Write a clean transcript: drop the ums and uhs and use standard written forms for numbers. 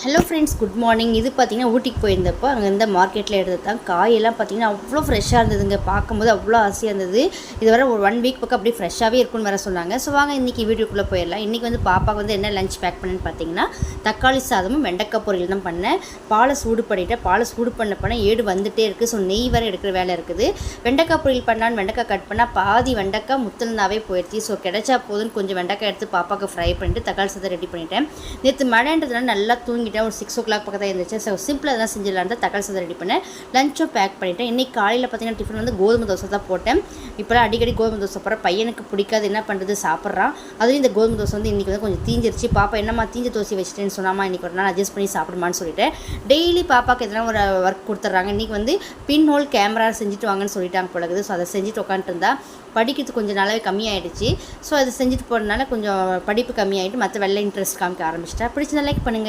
Hello friends, good morning. இது பார்த்திங்கன்னா ஊட்டிக்கு போயிருந்தப்போ அங்கே இருந்த மார்க்கெட்டில் எடுத்தது தான். காயெல்லாம் பார்த்திங்கன்னா அவ்வளோ ஃப்ரெஷ்ஷாக இருந்ததுங்க. பார்க்கும்போது அவ்வளோ ஆசையாக இருந்தது. இது வர ஒரு 1 வீக் பக்கம் அப்படியே ஃப்ரெஷ்ஷாகவே இருக்குன்னு வேறு சொன்னாங்க. ஸோ வாங்க இன்றைக்கி வீடியோக்குள்ளே போயிடலாம். இன்றைக்கி வந்து பாப்பாவுக்கு வந்து என்ன லஞ்ச் பேக் பண்ணேன்னு பார்த்தீங்கன்னா தக்காளி சாதமும் வெண்டைக்காய் பொரியல் தான் பண்ணேன். பாலை சூடு பண்ணிவிட்டேன். பாலை சூடு பண்ண ஏடு வந்துகிட்டே இருக்குது. ஸோ நெய் வேறு எடுக்கிற வேலை இருக்குது. வெண்டைக்காய் பொரியல் பண்ணான்னு வெண்டைக்காய் கட் பண்ணால் பாதி வெண்டைக்காய் முத்துலனாவே போயிடுச்சு. ஸோ கிடைச்சா போதுன்னு கொஞ்சம் வெண்டைக்காய் எடுத்து பாப்பாவுக்கு ஃப்ரை பண்ணிட்டு தக்காளி சாதம் ரெடி பண்ணிவிட்டேன். நேற்று மழைன்றதுனால நல்லா தூங்கிட்டேன். ஒரு 6 o'clock பக்கத்தில் இருந்துச்சு. ஸோ சிம்பிளாக தான் செஞ்சிடலான்னு தக்காளி சாதம் ரெடி பண்ணேன். லஞ்சும் பேக் பண்ணிவிட்டேன். இன்றைக்கி காலையில் பார்த்தீங்கன்னா டிஃபன் வந்து கோதுமை தோசை தான் போட்டேன். இப்போலாம் அடிக்கடி கோதுமை தோசை போகிற பையனுக்கு பிடிக்காது, என்ன பண்ணுறது, சாப்பிட்றான். அதுவும் இந்த கோதுமை தோசை வந்து இன்றைக்கி வந்து கொஞ்சம் தீஞ்சிருச்சு. பாப்பா என்னம்மா தீஞ்ச தோசை வச்சுட்டேன்னு சொன்னாமா, இன்றைக்கி ஒரு நாள் அட்ஜஸ்ட் பண்ணி சாப்பிடுமான்னு சொல்லிட்டேன். டெய்லி பாப்பாவுக்கு எதனா ஒரு ஒர்க் கொடுத்துட்றாங்க. இன்றைக்கி வந்து பின் ஹோல் கேமரா செஞ்சுட்டு வாங்கன்னு சொல்லிட்டாங்க போலகுது. ஸோ அதை செஞ்சுட்டு உட்காந்துருந்தா படிக்கிறது கொஞ்சம் நாளாவே கம்மியாயிடுச்சு. ஸோ அதை செஞ்சுட்டு போகிறதுனால கொஞ்சம் படிப்பு கம்மியாகிட்டு மற்ற வெள்ளை இன்ட்ரெஸ்ட் காமிக்க ஆரம்பிச்சிட்டா. பிடிச்ச லைக் பண்ணுங்கள்.